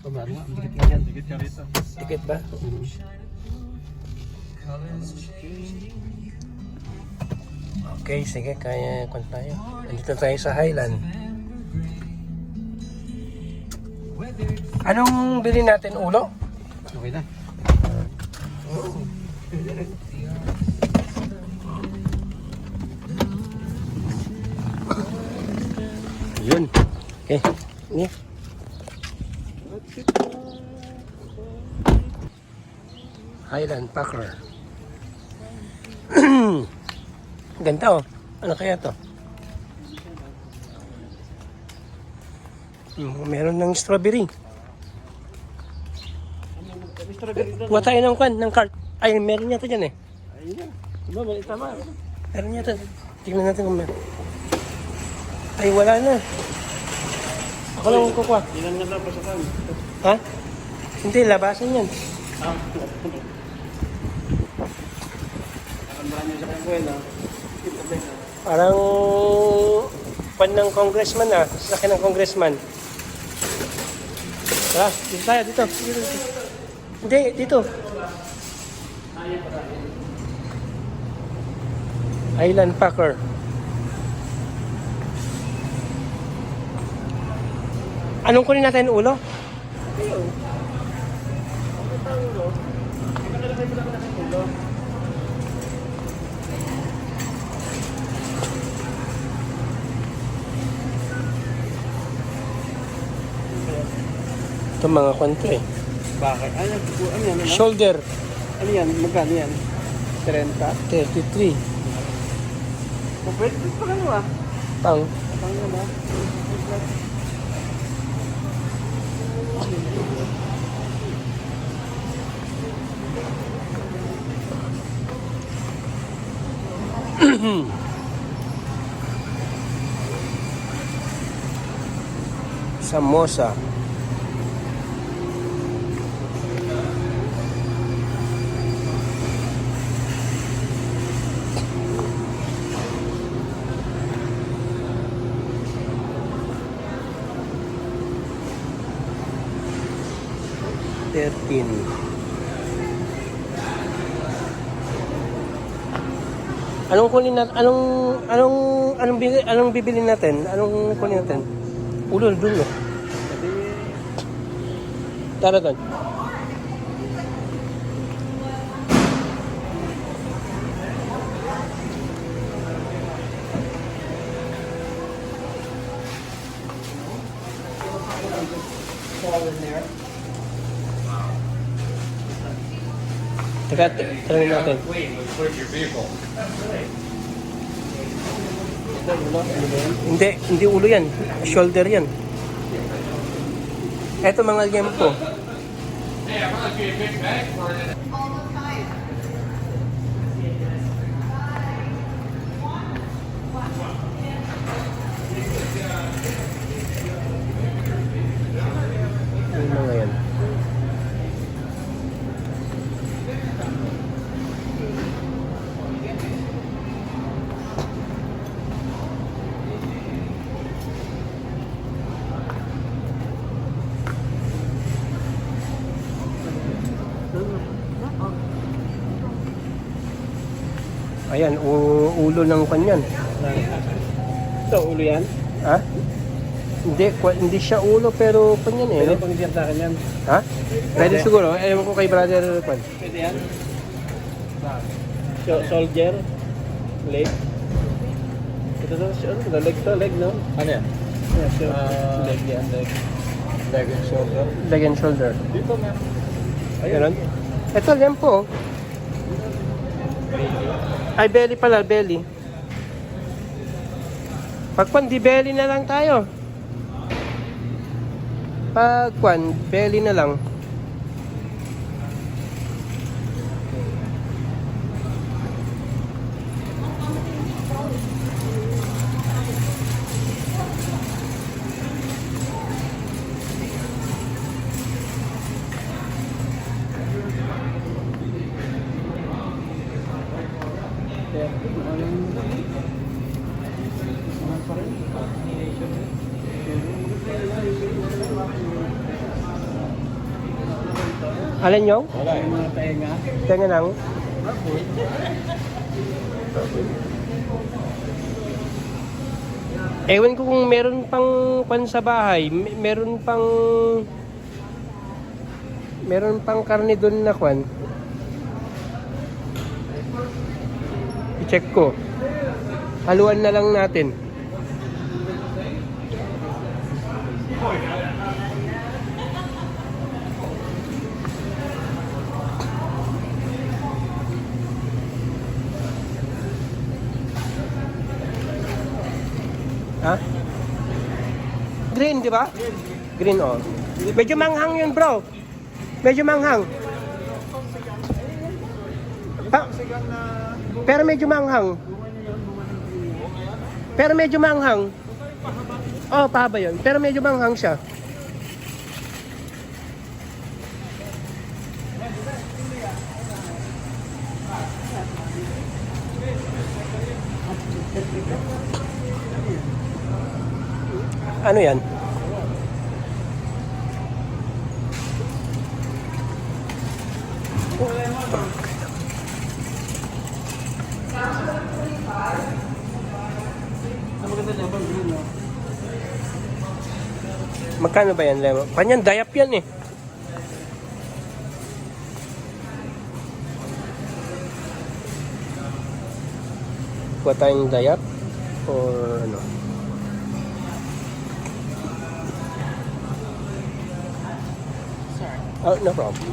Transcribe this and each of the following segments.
Pamaro nga, dikit nga yan. Dikit ka rito. Dikit ba? Okay, sige, kaya kung tayo. Nandito tayo sa Highland. Anong bilhin natin, ulo? Okay na. Yun. Okay. Ini. Highland Packer. Ganda oh. Ano kaya to? Meron ng strawberry. Kuha tayo ng kwan, ng cart. Ay, meron yata dyan eh. Ayun na. Diba, mali tama. Meron yata. Tingnan natin kung meron. Ay, wala na. Ako lang kukuha. Ilan nga daw pasakan? Ha? Hindi, labasan yan. Nakandahan niyo sa kanya Parang pan ng congressman ah. Sasakyan ng congressman. Tara, dito tayo, dito. Hindi, dito. Highland Packer. Anong kunin natin, ulo? Ito mga kwento eh. Bakit? Ano yan? Shoulder, Ano yan? Magkano yan? 30? 33. Pwede pa ka ah. Pang. Pang na. Samosa. $13. Anong kunin natin? Anong bibili natin? Anong kunin natin? Ulo dun eh. Tara doon. Teka, tanongin natin. Hindi ulo yan. Shoulder yan. Eto mga liempo. Yung mga yan. Ayan, ulo ng kanyan. Ito, ulo yan? Ha? Hindi siya ulo pero kanyan eh. Pwede No? pang sa akin yan. Ha? Pwede siguro. Ewan ko kay brother Kwan. Pwede yan? Soldier? Leg? Ito to, leg to, leg no? Ano yan? Yeah, leg yan, leg. Leg and shoulder. Leg and shoulder. Dito na. Ayun. Ito, lempo. Ay, belly pala, belly. Pagkwan, di belly na lang tayo. Pagkwan, belly na lang. Alin yung? Wala yung mga tenga. Tenga lang. Ewan ko kung meron pang pan sa bahay. Meron pang karne doon na kwan. I-check ko. Haluan na lang natin. Ha? Green, di ba? Green, oh. Medyo manghang yun, bro. Medyo manghang. Pero medyo manghang. Pero medyo manghang. Oh, pahaba yun. Pero medyo manghang siya. Ano yan? Magkano ba yan, Lemon? Kanyan, dayap yan eh. Kuha tayong dayap or ano? Oh, no problem.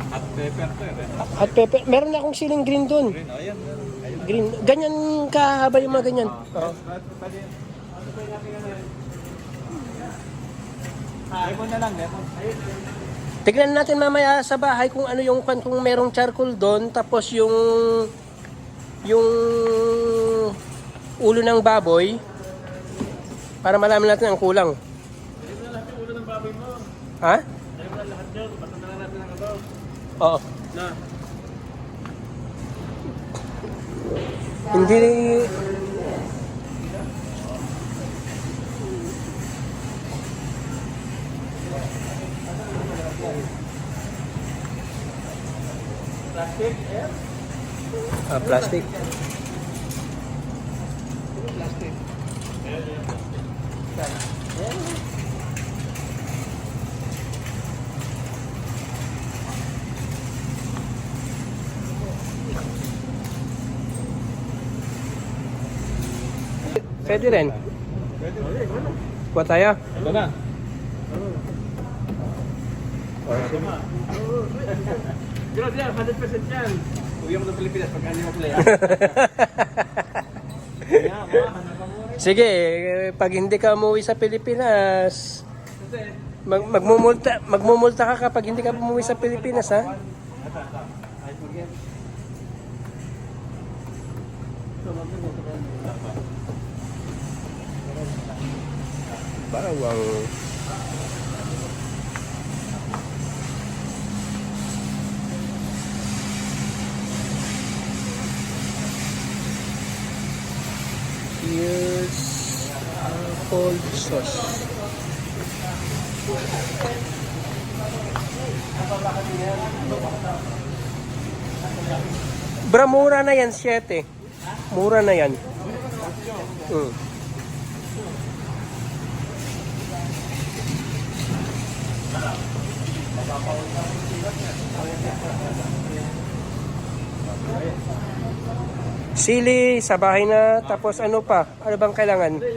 Hot pepper to eh. Hot pepper. Meron na akong siling green doon. Green, oh yan. Green. Ganyan kahaba yung mga ganyan. Oo. Lemon na lang, lemon. Tignan natin mamaya sa bahay kung ano yung kung merong charcoal doon, tapos yung ulo ng baboy para malaman natin ang kulang. Ha? Oo. Hindi. Plastic, yeah? Plastic. Plastic. Pwede rin. Kuha tayo. Ito na. Grabe yan, 100% yan. Uwi ako ng Pilipinas pagka hindi mo play. Sige, pag hindi ka umuwi sa Pilipinas, magmumulta ka kapag hindi ka umuwi sa Pilipinas, ha? Bawang. Here's cold sauce. Bra, mura na yan, 7. Mura na yan. Sili, sa bahay na. Tapos ano pa? Ano bang kailangan? Ano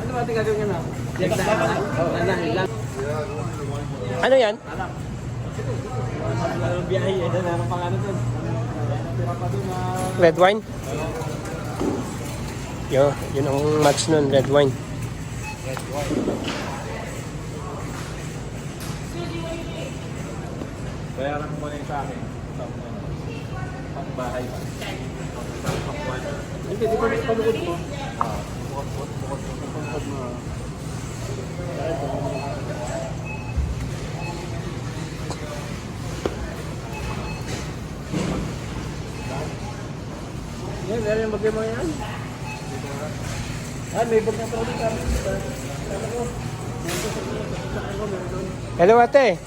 ba ating gagawin na? Ano yan? Biyahe, meron pang ano dun. Red wine? Yun ang match nun, red wine. Bayaran mo muna yung sa akin. Pang-bahay. Hindi, di ba may pabukod mo? Bukod mo. Yan, meron yung bagay mo yan. Ah, may bagay pa ulit kami. Hello, ate.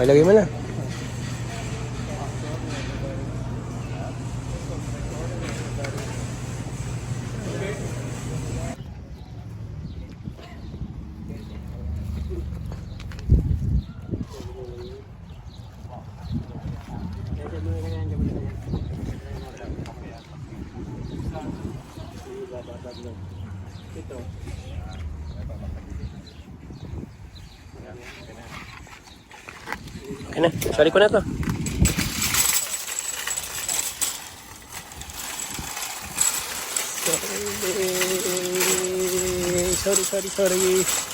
Okay, lagay mo na. Ito. Okay na, sorry ko na to. Sorry.